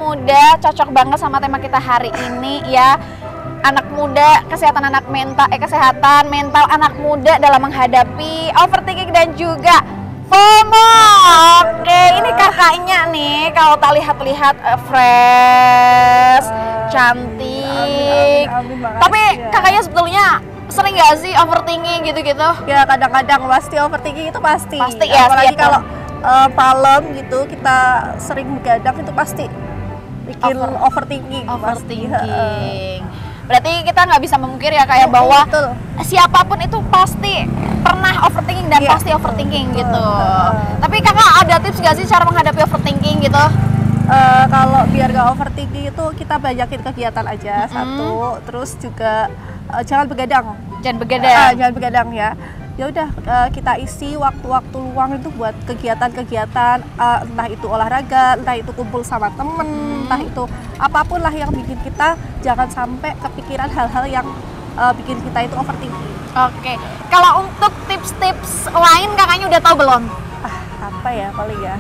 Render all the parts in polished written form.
muda, cocok banget sama tema kita hari ini ya. Anak muda, kesehatan mental anak muda dalam menghadapi overthinking dan juga FOMO. Oke, ini kakaknya nih kalau tak lihat-lihat fresh, cantik. Amin, tapi kakaknya sebetulnya sering gak sih overthinking gitu-gitu? Ya kadang-kadang pasti overthinking itu pasti. Pasti ya. Apalagi kalau malam gitu kita sering begadang itu pasti bikin overthinking. Berarti kita nggak bisa memungkiri ya kayak bahwa siapapun itu pasti pernah overthinking dan pasti overthinking gitu. Tapi kakak ada tips gak sih cara menghadapi overthinking gitu? Kalau biar gak overthinking itu kita banyakin kegiatan aja satu, terus juga jangan begadang. Jangan begadang ya. Ya udah kita isi waktu-waktu luang itu buat kegiatan-kegiatan, entah itu olahraga, entah itu kumpul sama temen, entah itu apapun lah yang bikin kita jangan sampai kepikiran hal-hal yang bikin kita itu overthinking. Oke, kalau untuk tips-tips lain kakaknya udah tahu belum? Apa ya paling ya?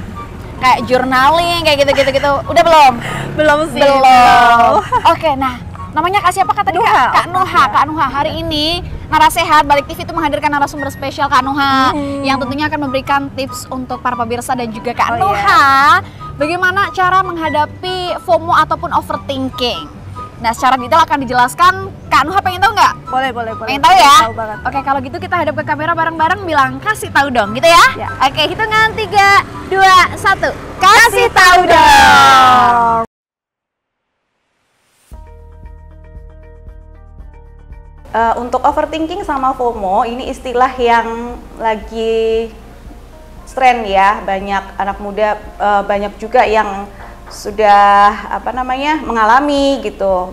Kayak journaling, kayak gitu-gitu, udah belum? Belum sih. Belum. Oke, nah namanya Kak siapa Kak tadi? Kak Nuha. Hari ini Narasehat Balik TV itu menghadirkan narasumber spesial Kak Nuha yang tentunya akan memberikan tips untuk para pemirsa dan juga Kak Nuha bagaimana cara menghadapi FOMO ataupun overthinking. Nah, secara detail akan dijelaskan. Kak Nuha pengen tahu nggak? Boleh. Pengen tahu ya? Tahu banget. Oke, kalau gitu kita hadap ke kamera bareng-bareng bilang kasih tahu dong gitu ya? Oke, hitungan 3, 2, 1. Kasih tahu dong. Untuk overthinking sama FOMO ini istilah yang lagi tren ya, banyak anak muda, banyak juga yang sudah mengalami gitu.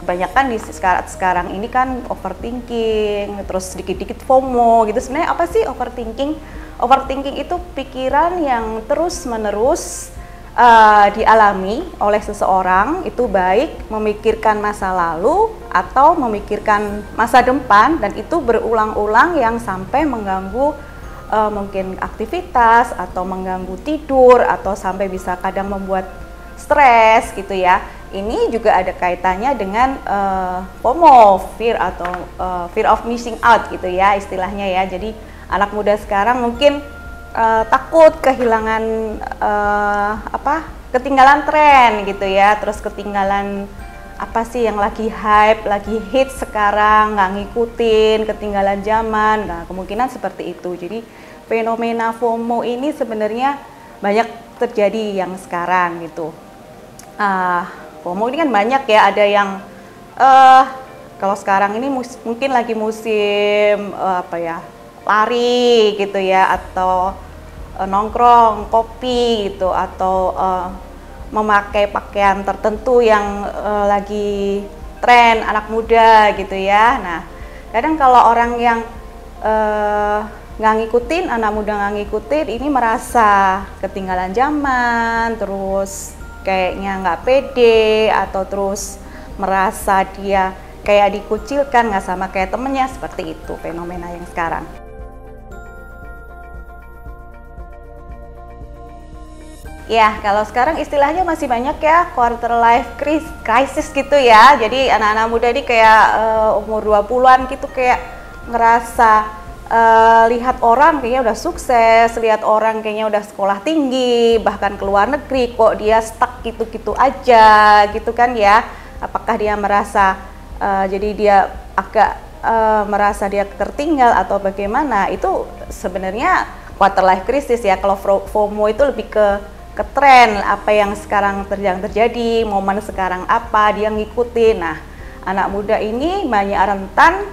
Kebanyakan di sekarang ini kan overthinking, terus dikit-dikit FOMO gitu. Sebenarnya apa sih overthinking? Overthinking itu pikiran yang terus-menerus dialami oleh seseorang, itu baik memikirkan masa lalu atau memikirkan masa depan, dan itu berulang-ulang yang sampai mengganggu mungkin aktivitas atau mengganggu tidur atau sampai bisa kadang membuat stres gitu ya. Ini juga ada kaitannya dengan FOMO, fear of missing out gitu ya istilahnya ya. Jadi anak muda sekarang mungkin takut kehilangan ketinggalan tren gitu ya, terus ketinggalan apa sih yang lagi hype, lagi hit sekarang, nggak ngikutin, ketinggalan zaman. Nah, kemungkinan seperti itu. Jadi fenomena FOMO ini sebenarnya banyak terjadi yang sekarang gitu. FOMO ini kan banyak ya, ada yang kalau sekarang ini mungkin lagi musim lari gitu ya, atau nongkrong, kopi gitu, atau memakai pakaian tertentu yang lagi tren anak muda gitu ya. Nah, kadang kalau orang yang nggak ngikutin, anak muda nggak ngikutin, ini merasa ketinggalan zaman, terus kayaknya nggak pede, atau terus merasa dia kayak dikucilkan, nggak sama kayak temennya, seperti itu fenomena yang sekarang. Ya, kalau sekarang istilahnya masih banyak ya, quarter life crisis gitu ya. Jadi anak-anak muda ini kayak umur 20-an gitu, kayak ngerasa lihat orang kayaknya udah sukses, lihat orang kayaknya udah sekolah tinggi, bahkan ke luar negeri, kok dia stuck gitu-gitu aja gitu kan ya. Apakah dia merasa jadi dia agak merasa dia tertinggal atau bagaimana? Itu sebenarnya quarter life crisis ya. Kalau FOMO itu lebih ke tren, apa yang sekarang terjadi, momen sekarang apa, dia ngikutin. Nah, anak muda ini banyak rentan,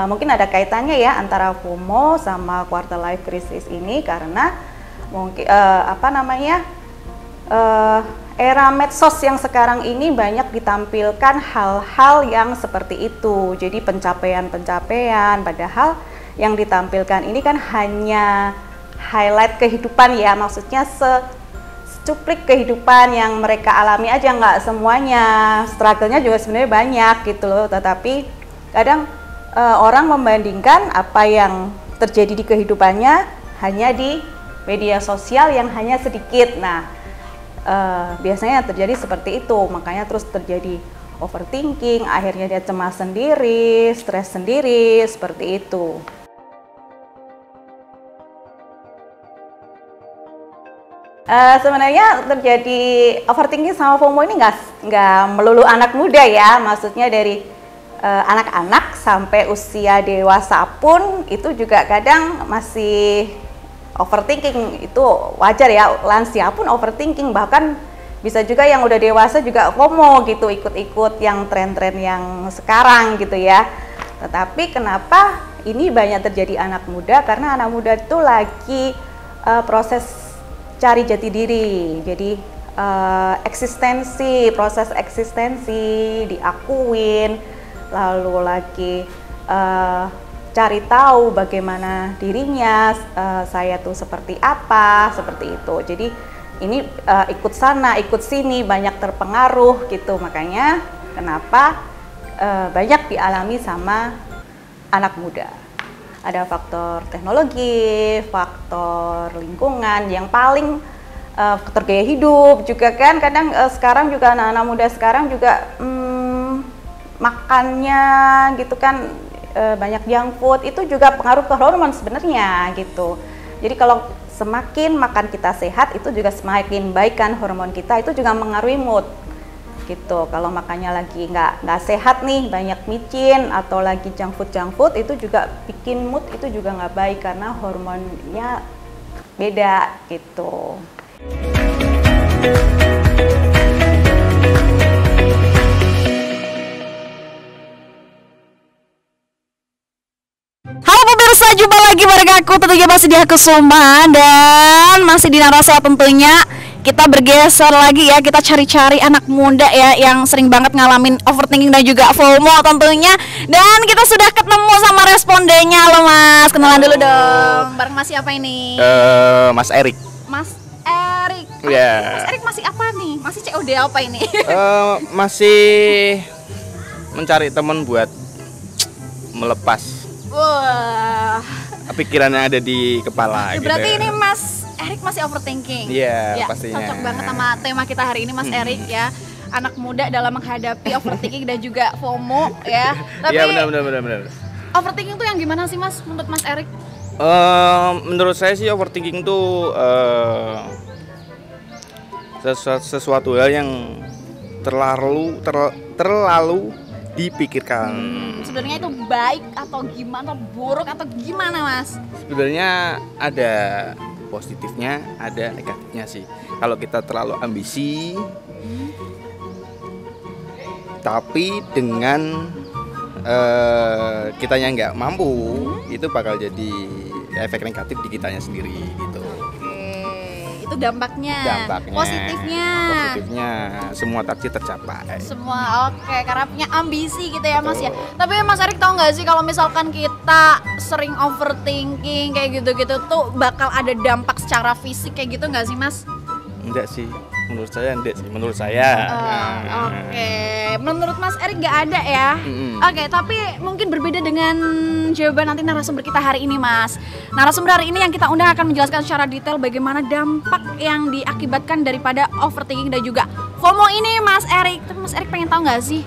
mungkin ada kaitannya ya antara FOMO sama quarter life crisis ini, karena mungkin era medsos yang sekarang ini banyak ditampilkan hal-hal yang seperti itu. Jadi pencapaian, padahal yang ditampilkan ini kan hanya highlight kehidupan ya, maksudnya secuplik kehidupan yang mereka alami aja, nggak semuanya. Struggle-nya juga sebenarnya banyak gitu loh, tetapi kadang orang membandingkan apa yang terjadi di kehidupannya hanya di media sosial yang hanya sedikit. Nah, biasanya terjadi seperti itu, makanya terus terjadi overthinking, akhirnya dia cemas sendiri, stres sendiri, seperti itu. Sebenarnya terjadi overthinking sama FOMO ini nggak melulu anak muda ya, maksudnya dari anak-anak sampai usia dewasa pun itu juga kadang masih overthinking, itu wajar ya, lansia pun overthinking, bahkan bisa juga yang udah dewasa juga FOMO gitu, ikut-ikut yang tren-tren yang sekarang gitu ya. Tetapi kenapa ini banyak terjadi anak muda? Karena anak muda itu lagi proses cari jati diri, jadi proses eksistensi diakuin, lalu lagi cari tahu bagaimana dirinya, saya tuh seperti apa, seperti itu. Jadi ini ikut sana, ikut sini, banyak terpengaruh gitu, makanya kenapa banyak dialami sama anak muda. Ada faktor teknologi, faktor lingkungan, yang paling faktor gaya hidup juga kan, kadang sekarang juga anak-anak muda sekarang juga makannya gitu kan banyak junk food, itu juga pengaruh ke hormon sebenarnya gitu. Jadi kalau semakin makan kita sehat, itu juga semakin baik kan hormon kita, itu juga mengaruhi mood gitu. Kalau makannya lagi nggak sehat nih, banyak micin atau lagi junk food itu juga bikin mood itu juga nggak baik karena hormonnya beda gitu. Halo pemirsa, jumpa lagi bareng aku, tentunya masih di Aku Suma dan masih di Narasa tentunya. Kita bergeser lagi ya, kita cari-cari anak muda ya yang sering banget ngalamin overthinking dan juga FOMO tentunya. Dan kita sudah ketemu sama respondennya. Halo Mas, kenalan dulu dong. Bareng Mas siapa ini? Mas Erik. Mas Erik. Yeah. Mas Erik masih apa nih? Masih COD apa ini? Masih mencari teman buat melepas Wah. pikiran yang ada di kepala. Berarti gitu. ini Mas Erik masih overthinking. Iya, ya, pastinya. Cocok banget sama tema kita hari ini Mas Erik ya. Anak muda dalam menghadapi overthinking dan juga FOMO ya. Tapi Iya, benar. overthinking tuh yang gimana sih Mas menurut Mas Erik? Menurut saya sih overthinking tuh sesuatu hal yang terlalu dipikirkan. Sebenarnya itu baik atau gimana, atau buruk atau gimana Mas? Sebenarnya ada positifnya, ada negatifnya sih. Kalau kita terlalu ambisi, tapi dengan kitanya nggak mampu, itu bakal jadi efek negatif di kitanya sendiri gitu. Itu dampaknya. Positifnya semua target tercapai. Semua oke, karena punya ambisi gitu ya Mas ya. Tapi Mas Erik tahu nggak sih kalau misalkan kita sering overthinking kayak gitu-gitu tuh bakal ada dampak secara fisik kayak gitu nggak sih Mas? Enggak sih, menurut saya enggak sih, menurut saya. Oke, menurut Mas Erik nggak ada ya? Oke, tapi mungkin berbeda dengan jawaban nanti narasumber kita hari ini Mas. Narasumber hari ini yang kita undang akan menjelaskan secara detail bagaimana dampak yang diakibatkan daripada overthinking dan juga FOMO ini Mas Erik. Tapi Mas Erik pengen tahu nggak sih?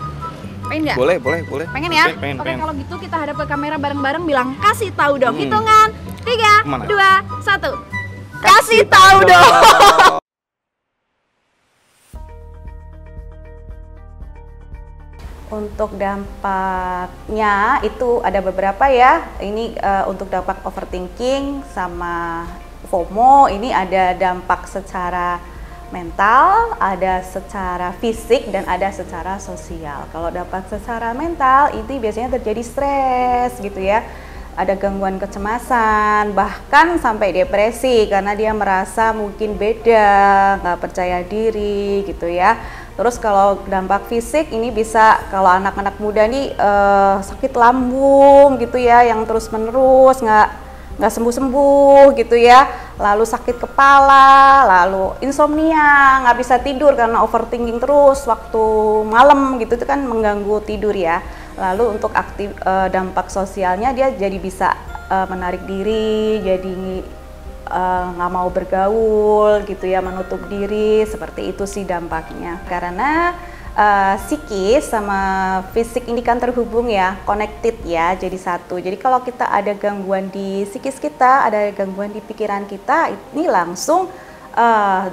Pengen nggak? Boleh. Pengen ya? Pengen. Kalau gitu kita hadap ke kamera bareng-bareng bilang kasih tahu dong. Hitungan 3, 2, 1. Kasih tahu dong. Untuk dampaknya itu ada beberapa ya. Ini untuk dampak overthinking sama FOMO, ini ada dampak secara mental, ada secara fisik, dan ada secara sosial. Kalau dampak secara mental, ini biasanya terjadi stres gitu ya. Ada gangguan kecemasan, bahkan sampai depresi karena dia merasa mungkin beda, nggak percaya diri gitu ya. Terus kalau dampak fisik ini bisa, kalau anak-anak muda nih sakit lambung gitu ya, yang terus menerus nggak sembuh-sembuh gitu ya, lalu sakit kepala, lalu insomnia, nggak bisa tidur karena overthinking terus waktu malam gitu, itu kan mengganggu tidur ya. Lalu untuk dampak sosialnya dia jadi bisa menarik diri, jadi nggak mau bergaul gitu ya, menutup diri, seperti itu sih dampaknya. Karena psikis sama fisik ini kan terhubung ya, connected ya, jadi satu. Jadi kalau kita ada gangguan di psikis kita, ada gangguan di pikiran kita, ini langsung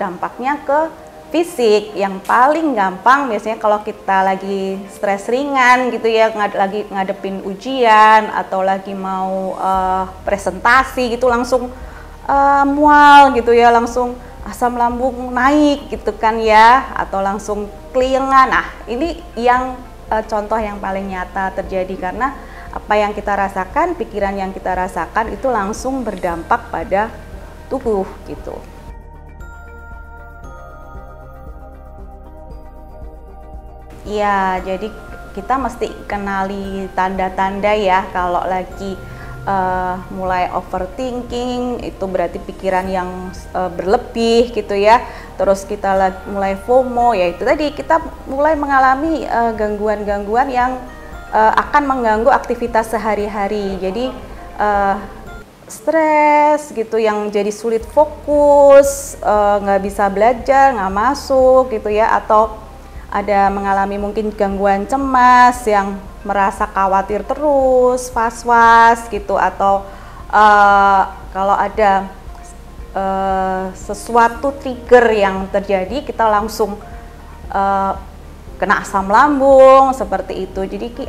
dampaknya ke fisik. Yang paling gampang biasanya kalau kita lagi stres ringan gitu ya, lagi ngadepin ujian atau lagi mau presentasi gitu, langsung mual gitu ya, langsung asam lambung naik gitu kan ya, atau langsung keliengan. Nah ini yang contoh yang paling nyata terjadi, karena apa yang kita rasakan, pikiran yang kita rasakan itu langsung berdampak pada tubuh gitu. Ya, jadi kita mesti kenali tanda-tanda ya kalau lagi mulai overthinking, itu berarti pikiran yang berlebih gitu ya. Terus kita mulai FOMO, yaitu tadi kita mulai mengalami gangguan-gangguan yang akan mengganggu aktivitas sehari-hari. Jadi stres gitu, yang jadi sulit fokus, nggak bisa belajar, nggak masuk gitu ya, atau ada mengalami mungkin gangguan cemas yang merasa khawatir terus, was-was gitu, atau kalau ada sesuatu trigger yang terjadi, kita langsung kena asam lambung seperti itu. Jadi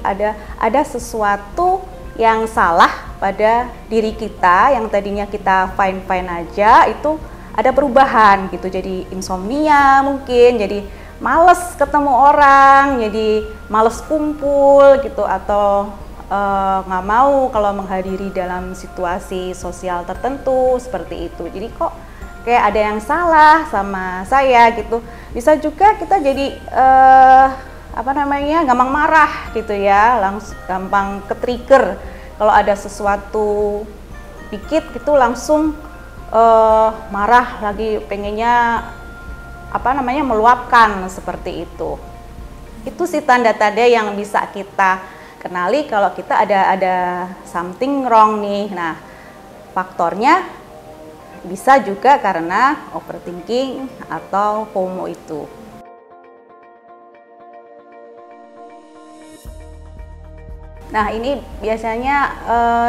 ada sesuatu yang salah pada diri kita, yang tadinya kita fine-fine aja, itu ada perubahan gitu. Jadi insomnia mungkin, jadi males ketemu orang, jadi males kumpul gitu, atau nggak mau kalau menghadiri dalam situasi sosial tertentu seperti itu. Jadi kok kayak ada yang salah sama saya gitu. Bisa juga kita jadi gampang marah gitu ya, langsung gampang ke-trigger. Kalau ada sesuatu dikit gitu langsung marah lagi, pengennya meluapkan seperti itu. Itu sih tanda-tanda yang bisa kita kenali kalau kita ada something wrong nih. Nah, faktornya bisa juga karena overthinking atau FOMO itu. Nah, ini biasanya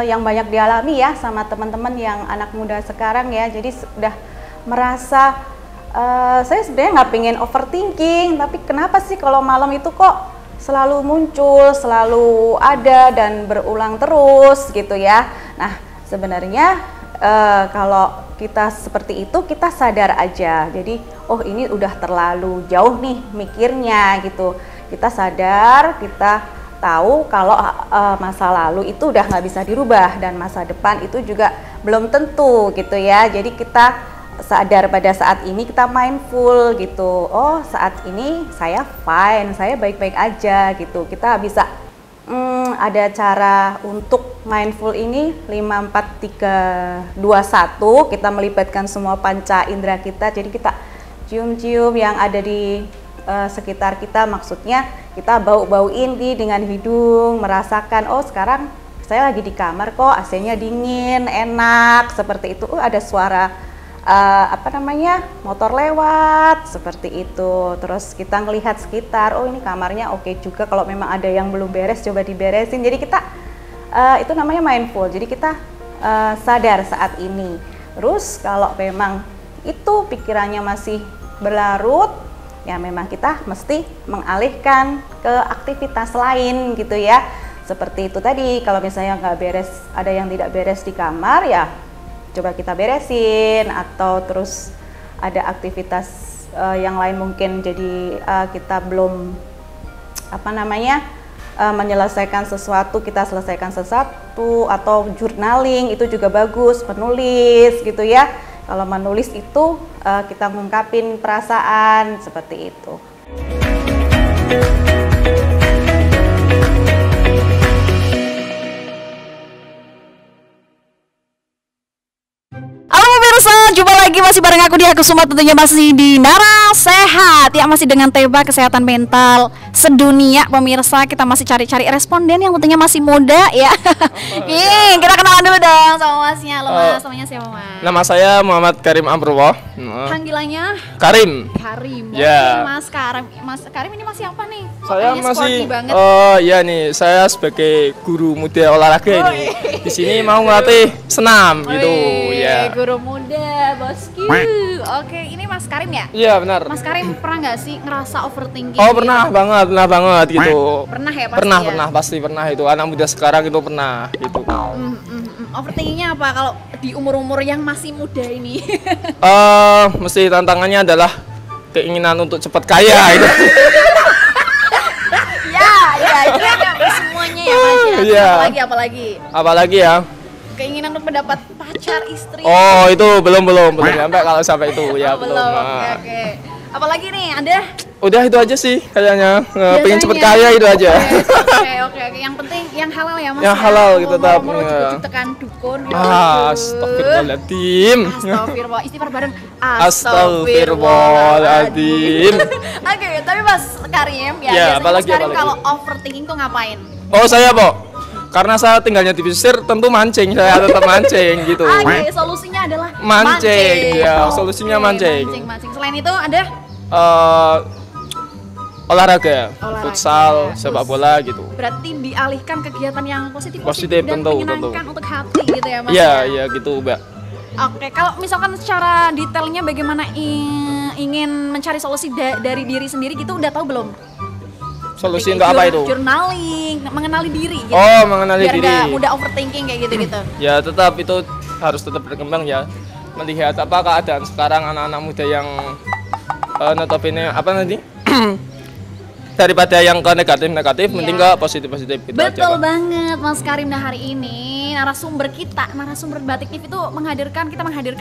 yang banyak dialami ya sama teman-teman yang anak muda sekarang ya. Jadi sudah merasa saya sebenarnya nggak pengen overthinking, tapi kenapa sih kalau malam itu kok selalu muncul, selalu ada dan berulang terus gitu ya. Nah, sebenarnya kalau kita seperti itu, kita sadar aja. Jadi, oh ini udah terlalu jauh nih mikirnya gitu. Kita sadar, kita tahu kalau masa lalu itu udah nggak bisa dirubah, dan masa depan itu juga belum tentu gitu ya. Jadi kita sadar pada saat ini, kita mindful gitu. Oh, saat ini saya fine, saya baik-baik aja gitu. Kita bisa ada cara untuk mindful ini 5, 4, 3, 2, 1. Kita melibatkan semua panca indera kita. Jadi kita cium-cium yang ada di sekitar kita, maksudnya kita bau-bauin dengan hidung, merasakan oh sekarang saya lagi di kamar kok, AC-nya dingin, enak, seperti itu. Ada suara motor lewat seperti itu. Terus kita ngelihat sekitar, oh ini kamarnya oke juga, kalau memang ada yang belum beres coba diberesin. Jadi kita itu namanya mindful. Jadi kita sadar saat ini. Terus kalau memang itu pikirannya masih berlarut, ya memang kita mesti mengalihkan ke aktivitas lain gitu ya. Seperti itu tadi, kalau misalnya nggak beres, ada yang tidak beres di kamar, ya coba kita beresin. Atau terus ada aktivitas yang lain mungkin, jadi kita belum menyelesaikan sesuatu, kita selesaikan sesuatu. Atau journaling itu juga bagus, menulis gitu ya. Kalau menulis itu kita ngungkapin perasaan seperti itu. Halo pemirsa, jumpa lagi lagi masih bareng aku di Aku Semua, tentunya masih di Nara Sehat ya, masih dengan tema kesehatan mental sedunia. Pemirsa, kita masih cari-cari responden yang tentunya masih muda ya. Kita kenalan dulu dong sama Masnya. Halo Mas, namanya siapa Mas? Nama saya Muhammad Karim Amrullah. Panggilannya? Karim. Karim. Ya. Oke, Mas Karim ini masih apa nih? Saya Kayaknya masih sporty banget. ya nih, saya sebagai guru muda olahraga ini. Di sini mau ngelatih senam gitu ya. Guru muda, bosku. Oke, ini Mas Karim ya? Iya, benar. Mas Karim pernah nggak sih ngerasa overthinking? Oh, pernah banget gitu. Pernah ya pasti. Pasti pernah itu. Anak muda sekarang itu pernah gitu. Overthinkingnya apa kalau di umur-umur yang masih muda ini? Mesti tantangannya adalah keinginan untuk cepat kaya itu. ya, itu kan semuanya ya Mas ya. Iya. Apalagi ya? Keinginan untuk mendapat pacar, istri. Oh, itu belum sampai kalau sampai itu ya belum. Oke. Apalagi nih, Anda? Udah itu aja sih kayaknya. Pengen cepet kaya itu aja. Oke. Yang penting yang halal ya Mas. Yang halal gitu tetap. Mau cukup tekan dukun. Astagfirullahaladzim. Astagfirullah. Istighfar bareng. Astagfirullahaladzim. Oke, tapi Mas Karim ya. Ya, Mas Karim kalau overthinking tuh ngapain? Oh, saya karena saya tinggalnya di pesisir, tentu mancing. Saya tetap mancing gitu. Oke, solusinya adalah mancing. Ya, solusinya mancing. Selain itu ada olahraga, futsal, sepak bola gitu. Berarti dialihkan kegiatan yang positif dan tentu. menyenangkan untuk hati gitu ya Mas? Iya gitu Mbak. Oke, kalau misalkan secara detailnya bagaimana ingin mencari solusi dari diri sendiri gitu, udah tahu belum? Solusi untuk apa itu? Journaling, mengenali diri gitu. Oh, mengenali diri. Biar gak mudah overthinking kayak gitu-gitu. Ya tetap itu harus tetap berkembang ya. Melihat apa keadaan sekarang anak-anak muda yang notabene apa nanti? Daripada yang ke negatif, mending ke positif gitu. Betul banget Mas Karim. Nah, hari ini narasumber Batik TV itu menghadirkan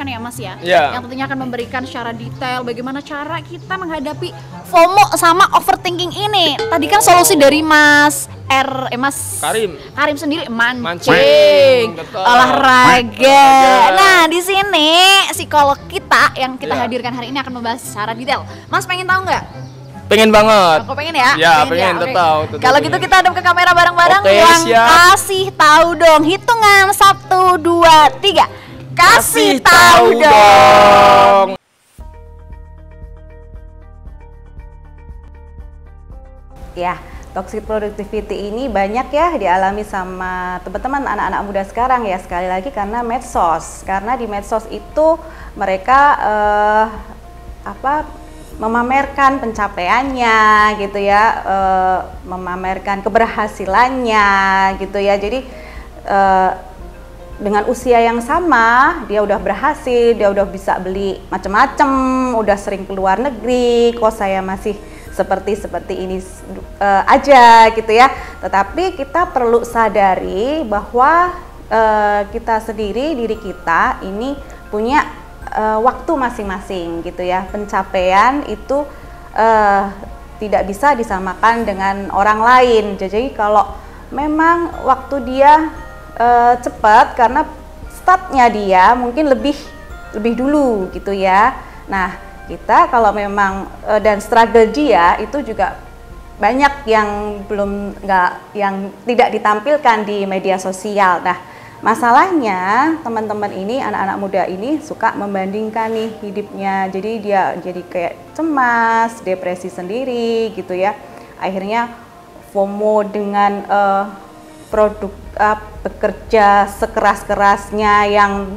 ya Mas ya, yang tentunya akan memberikan secara detail bagaimana cara kita menghadapi FOMO sama overthinking ini. Tadi kan solusi dari Mas Karim sendiri mancing, olahraga. Nah, di sini psikolog kita yang kita hadirkan hari ini akan membahas secara detail. Mas pengen tahu nggak? Pengen banget. Aku pengen ya? Ya, pengen tahu. Kalau gitu kita hadap ke kamera bareng-bareng. Siap. Kasih tahu dong. Hitungan 1, 2, 3. Kasih tahu dong. Ya, toxic productivity ini banyak ya dialami sama teman-teman anak-anak muda sekarang ya. Sekali lagi karena medsos. Karena di medsos itu mereka memamerkan pencapaiannya gitu ya, memamerkan keberhasilannya gitu ya. Jadi dengan usia yang sama dia udah berhasil, dia udah bisa beli macem-macem, udah sering keluar negeri, kok saya masih seperti ini aja gitu ya. Tetapi kita perlu sadari bahwa kita sendiri, diri kita ini punya waktu masing-masing gitu ya. Pencapaian itu tidak bisa disamakan dengan orang lain. Jadi kalau memang waktu dia cepat karena startnya dia mungkin lebih dulu gitu ya. Nah, kita kalau memang dan struggle dia itu juga banyak yang yang tidak ditampilkan di media sosial. Nah, masalahnya teman-teman ini, anak-anak muda ini suka membandingkan nih hidupnya, jadi dia jadi kayak cemas, depresi sendiri gitu ya. Akhirnya FOMO dengan bekerja sekeras-kerasnya yang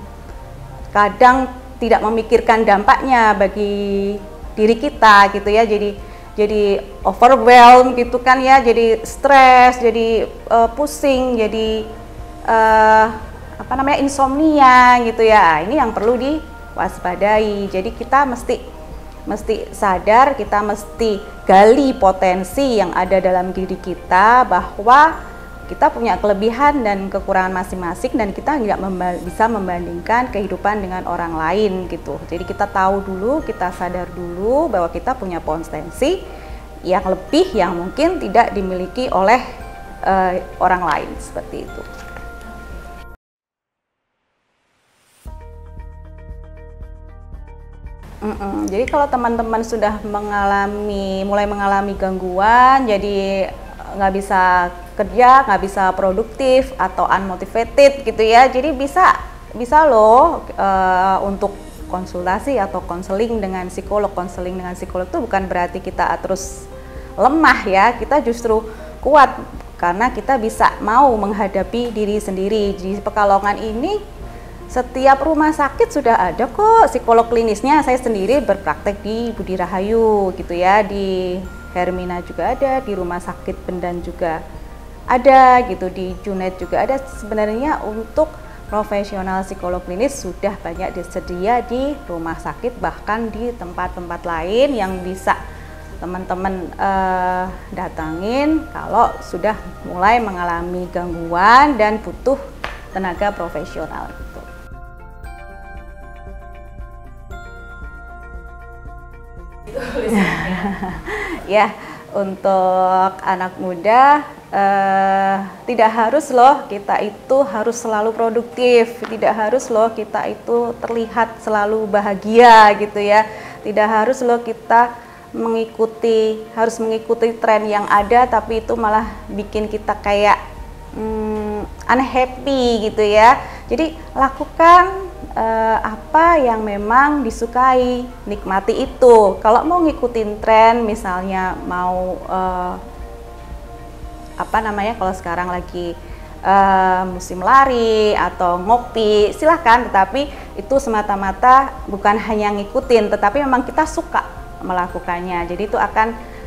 kadang tidak memikirkan dampaknya bagi diri kita gitu ya. Jadi overwhelmed gitu kan ya, jadi stres, jadi pusing, jadi insomnia gitu ya. Ini yang perlu diwaspadai. Jadi kita mesti sadar, kita mesti gali potensi yang ada dalam diri kita, bahwa kita punya kelebihan dan kekurangan masing-masing dan kita tidak bisa membandingkan kehidupan dengan orang lain gitu. Jadi kita tahu dulu, kita sadar dulu bahwa kita punya potensi yang lebih yang mungkin tidak dimiliki oleh orang lain, seperti itu. Jadi kalau teman-teman sudah mulai mengalami gangguan, jadi nggak bisa kerja, nggak bisa produktif atau unmotivated gitu ya. Jadi bisa loh untuk konsultasi atau konseling dengan psikolog. Konseling dengan psikolog itu bukan berarti kita terus lemah ya, kita justru kuat karena kita bisa mau menghadapi diri sendiri. Di Pekalongan ini setiap rumah sakit sudah ada kok psikolog klinisnya. Saya sendiri berpraktek di Budi Rahayu gitu ya, di Hermina juga ada, di Rumah Sakit Bendan juga ada gitu, di Junet juga ada. Sebenarnya untuk profesional psikolog klinis sudah banyak tersedia di rumah sakit, bahkan di tempat-tempat lain yang bisa teman-teman datangin kalau sudah mulai mengalami gangguan dan butuh tenaga profesional gitu. Ya, untuk anak muda tidak harus loh kita itu harus selalu produktif, tidak harus loh kita itu terlihat selalu bahagia gitu ya, tidak harus loh kita harus mengikuti tren yang ada, tapi itu malah bikin kita kayak unhappy gitu ya. Jadi lakukan apa yang memang disukai, nikmati itu. Kalau mau ngikutin tren, misalnya mau kalau sekarang lagi musim lari atau ngopi, silahkan, tetapi itu semata-mata bukan hanya ngikutin, tetapi memang kita suka melakukannya. Jadi itu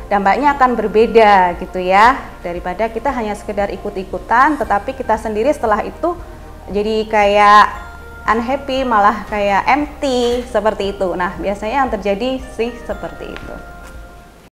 dampaknya akan berbeda gitu ya, daripada kita hanya sekedar ikut-ikutan, tetapi kita sendiri setelah itu jadi kayak unhappy, malah kayak empty seperti itu. Nah, biasanya yang terjadi sih seperti itu.